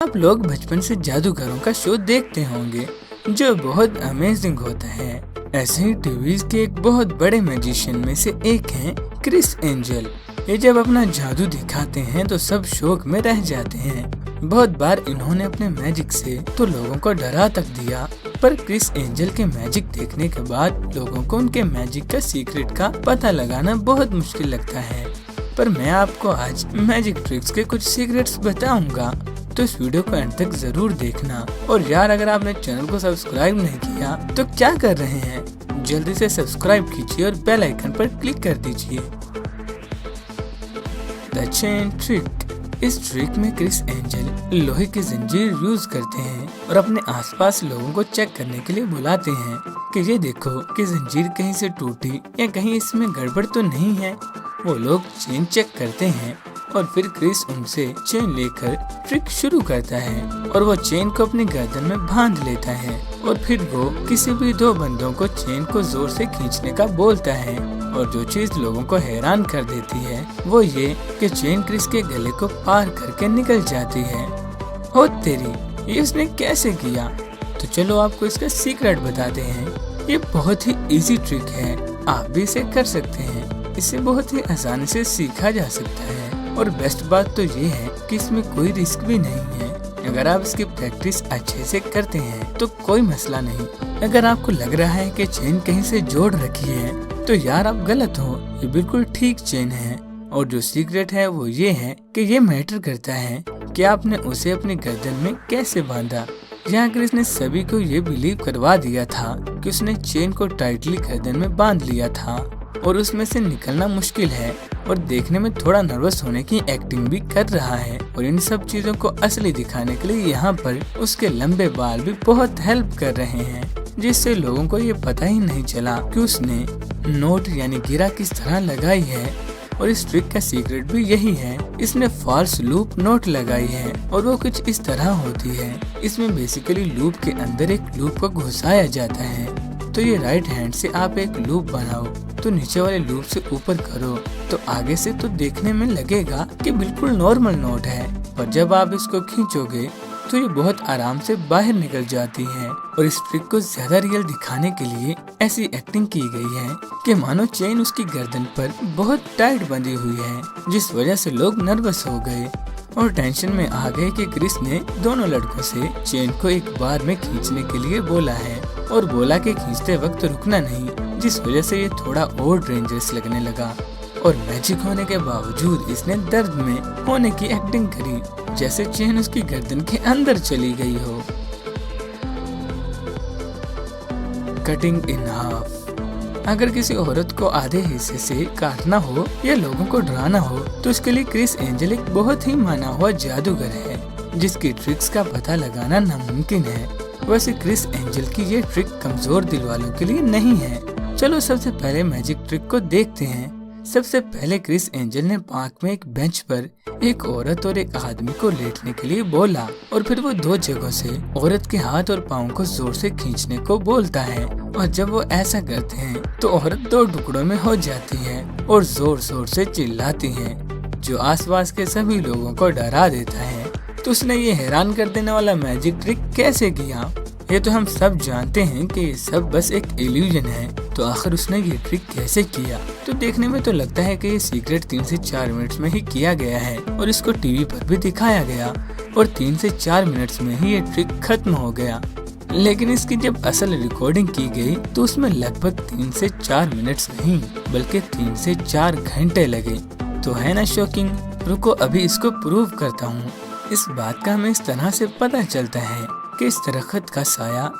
आप लोग बचपन से जादूगरों का शो देखते होंगे जो बहुत अमेजिंग होता है। ऐसे ही टीवी के एक बहुत बड़े मैजिशियन में से एक हैं क्रिस एंजल। ये जब अपना जादू दिखाते हैं तो सब शौक में रह जाते हैं। बहुत बार इन्होंने अपने मैजिक से तो लोगों को डरा तक दिया, पर क्रिस एंजल के मैजिक देखने के बाद लोगों को उनके मैजिक का सीक्रेट का पता लगाना बहुत मुश्किल लगता है। पर मैं आपको आज मैजिक ट्रिक्स के कुछ सीक्रेट्स बताऊंगा, तो इस वीडियो को एंड तक जरूर देखना। और यार, अगर आपने चैनल को सब्सक्राइब नहीं किया तो क्या कर रहे हैं, जल्दी से सब्सक्राइब कीजिए और बेल आइकन पर क्लिक कर दीजिए। The chain trick. इस ट्रिक में क्रिस एंजल लोहे की जंजीर यूज करते हैं और अपने आसपास लोगों को चेक करने के लिए बुलाते हैं कि ये देखो कि जंजीर कहीं से टूटी या कहीं इसमें गड़बड़ तो नहीं है। वो लोग चेन चेक करते हैं और फिर क्रिस उनसे चेन लेकर ट्रिक शुरू करता है और वो चेन को अपनी गर्दन में बांध लेता है और फिर वो किसी भी दो बंदों को चेन को जोर से खींचने का बोलता है। और जो चीज लोगों को हैरान कर देती है वो ये कि चेन क्रिस के गले को पार करके निकल जाती है। हो तेरी, ये उसने कैसे किया? तो चलो आपको इसका सीक्रेट बताते हैं। ये बहुत ही इजी ट्रिक है, आप भी इसे कर सकते हैं। इसे बहुत ही आसानी से सीखा जा सकता है और बेस्ट बात तो ये है कि इसमें कोई रिस्क भी नहीं है। अगर आप इसकी प्रैक्टिस अच्छे से करते हैं तो कोई मसला नहीं। अगर आपको लग रहा है कि चेन कहीं से जोड़ रखी है तो यार आप गलत हो, ये बिल्कुल ठीक चेन है। और जो सीक्रेट है वो ये है कि ये मैटर करता है कि आपने उसे अपनी गर्दन में कैसे बांधा। यहाँ क्रिस ने सभी को ये बिलीव करवा दिया था कि उसने चेन को टाइटली गर्दन में बांध लिया था और उसमें से निकलना मुश्किल है और देखने में थोड़ा नर्वस होने की एक्टिंग भी कर रहा है। और इन सब चीजों को असली दिखाने के लिए यहाँ पर उसके लंबे बाल भी बहुत हेल्प कर रहे हैं, जिससे लोगों को ये पता ही नहीं चला कि उसने नोट यानी गिरा किस तरह लगाई है। और इस ट्रिक का सीक्रेट भी यही है, इसने फॉल्स लूप नोट लगाई है और वो कुछ इस तरह होती है। इसमें बेसिकली लूप के अंदर एक लूप को घुसाया जाता है। तो ये राइट हैंड से आप एक लूप बनाओ तो नीचे वाले लूप से ऊपर करो तो आगे से तो देखने में लगेगा कि बिल्कुल नॉर्मल नोट है, पर जब आप इसको खींचोगे तो ये बहुत आराम से बाहर निकल जाती है। और इस ट्रिक को ज्यादा रियल दिखाने के लिए ऐसी एक्टिंग की गई है कि मानो चेन उसकी गर्दन पर बहुत टाइट बंधी हुई है, जिस वजह से लोग नर्वस हो गए और टेंशन में आ गए कि क्रिस ने दोनों लड़कों से चेन को एक बार में खींचने के लिए बोला है और बोला कि खींचते वक्त रुकना नहीं, जिस वजह से ये थोड़ा और डेंजरस लगने लगा। और मैजिक होने के बावजूद इसने दर्द में होने की एक्टिंग करी, जैसे चेन उसकी गर्दन के अंदर चली गई हो। Cutting in half. अगर किसी औरत को आधे हिस्से से काटना हो या लोगों को डराना हो तो उसके लिए क्रिस एंजल एक बहुत ही माना हुआ जादूगर है, जिसकी ट्रिक्स का पता लगाना नामुमकिन है। वैसे क्रिस एंजल की ये ट्रिक कमजोर दिल वालों के लिए नहीं है। चलो सबसे पहले मैजिक ट्रिक को देखते हैं। सबसे पहले क्रिस एंजल ने पार्क में एक बेंच पर एक औरत और एक आदमी को लेटने के लिए बोला और फिर वो दो जगहों से औरत के हाथ और पाँव को जोर से खींचने को बोलता है। और जब वो ऐसा करते हैं तो औरत दो टुकड़ों में हो जाती है और जोर जोर से चिल्लाती है, जो आसपास के सभी लोगों को डरा देता है। तो उसने ये हैरान कर देने वाला मैजिक ट्रिक कैसे किया? ये तो हम सब जानते हैं कि ये सब बस एक इल्यूजन है, तो आखिर उसने ये ट्रिक कैसे किया? तो देखने में तो लगता है कि ये सीक्रेट 3 से 4 मिनट्स में ही किया गया है और इसको टीवी पर भी दिखाया गया और 3 से 4 मिनट्स में ही ये ट्रिक खत्म हो गया। लेकिन इसकी जब असल रिकॉर्डिंग की गई तो उसमें लगभग 3 से 4 मिनट्स नहीं बल्कि 3 से 4 घंटे लगे। तो है ना शॉकिंग? रुको अभी इसको प्रूव करता हूँ। इस बात का हमें इस तरह से पता चलता है कि इस दरख्त का साया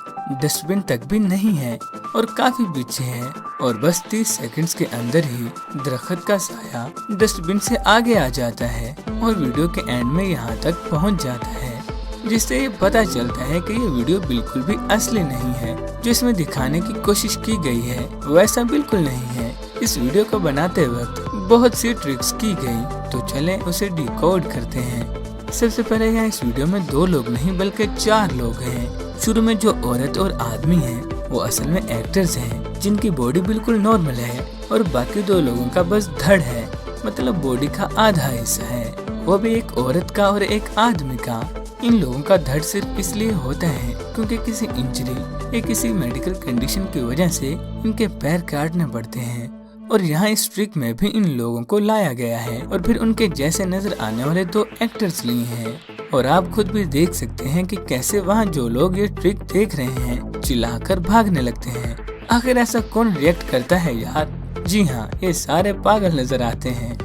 डस्टबिन तक भी नहीं है और काफी पीछे है और बस 30 सेकंड्स के अंदर ही दरख्त का साया डस्टबिन से आगे आ जाता है और वीडियो के एंड में यहाँ तक पहुँच जाता है, जिससे ये पता चलता है कि ये वीडियो बिल्कुल भी असली नहीं है। जो इसमें दिखाने की कोशिश की गई है वैसा बिल्कुल नहीं है। इस वीडियो को बनाते वक्त बहुत सी ट्रिक्स की गई, तो चलें उसे डिकोड करते हैं। सबसे पहले यहाँ इस वीडियो में 2 लोग नहीं बल्कि 4 लोग हैं। शुरू में जो औरत और आदमी हैं वो असल में एक्टर्स हैं, जिनकी बॉडी बिल्कुल नॉर्मल है और बाकी 2 लोगों का बस धड़ है, मतलब बॉडी का आधा हिस्सा है, वो भी एक औरत का और एक आदमी का। इन लोगों का दर्द सिर्फ इसलिए होता है क्योंकि किसी इंजरी या किसी मेडिकल कंडीशन की वजह से इनके पैर काटने पड़ते हैं। और यहाँ इस ट्रिक में भी इन लोगों को लाया गया है और फिर उनके जैसे नजर आने वाले 2 एक्टर्स लिए हैं। और आप खुद भी देख सकते हैं कि कैसे वहाँ जो लोग ये ट्रिक देख रहे हैं चिल्लाकर भागने लगते हैं। आखिर ऐसा कौन रिएक्ट करता है यार? जी हाँ, ये सारे पागल नजर आते हैं।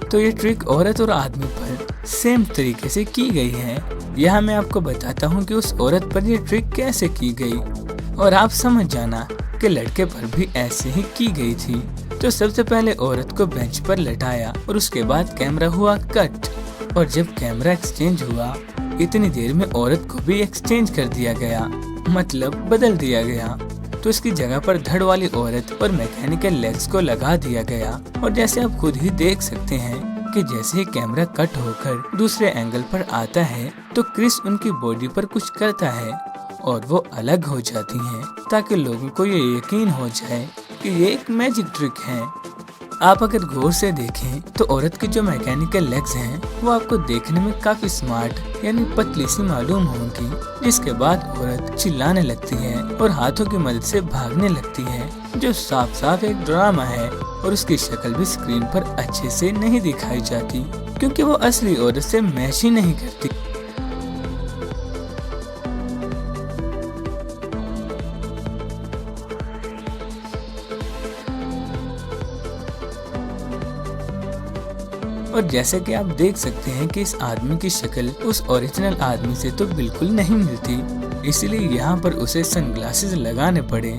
तो ये ट्रिक औरत और आदमी पर सेम तरीके से की गई है। यहाँ मैं आपको बताता हूँ कि उस औरत पर ये ट्रिक कैसे की गई और आप समझ जाना कि लड़के पर भी ऐसे ही की गई थी। तो सबसे पहले औरत को बेंच पर लेटाया और उसके बाद कैमरा हुआ कट। और जब कैमरा एक्सचेंज हुआ इतनी देर में औरत को भी एक्सचेंज कर दिया गया, मतलब बदल दिया गया। तो इसकी जगह पर धड़ वाली औरत और मैकेनिकल लेग्स को लगा दिया गया। और जैसे आप खुद ही देख सकते हैं कि जैसे ही कैमरा कट होकर दूसरे एंगल पर आता है तो क्रिस उनकी बॉडी पर कुछ करता है और वो अलग हो जाती हैं, ताकि लोगों को ये यकीन हो जाए कि ये एक मैजिक ट्रिक है। आप अगर गौर से देखें तो औरत की जो मैकेनिकल लेग्स हैं वो आपको देखने में काफी स्मार्ट यानी पतली सी मालूम होंगी। जिसके बाद औरत चिल्लाने लगती है और हाथों की मदद से भागने लगती है, जो साफ साफ एक ड्रामा है। और उसकी शक्ल भी स्क्रीन पर अच्छे से नहीं दिखाई जाती क्योंकि वो असली औरत से मैच ही नहीं करती। और जैसे कि आप देख सकते हैं कि इस आदमी की शक्ल उस ओरिजिनल आदमी से तो बिल्कुल नहीं मिलती, इसलिए यहाँ पर उसे सनग्लासेस लगाने पड़े।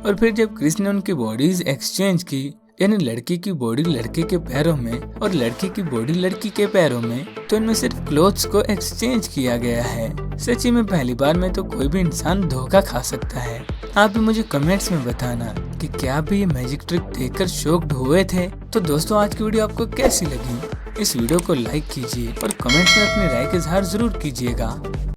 और फिर जब क्रिस ने उनकी बॉडीज एक्सचेंज की, यानी लड़की की बॉडी लड़के के पैरों में और लड़की की बॉडी लड़की के पैरों में, तो इनमें सिर्फ क्लोथ्स को एक्सचेंज किया गया है। सच्ची में पहली बार में तो कोई भी इंसान धोखा खा सकता है। आप भी मुझे कमेंट्स में बताना कि क्या आप भी ये मैजिक ट्रिक देखकर शॉक्ड हुए थे। तो दोस्तों, आज की वीडियो आपको कैसी लगी? इस वीडियो को लाइक कीजिए और कमेंट्स में अपनी राय का इजहार जरूर कीजिएगा।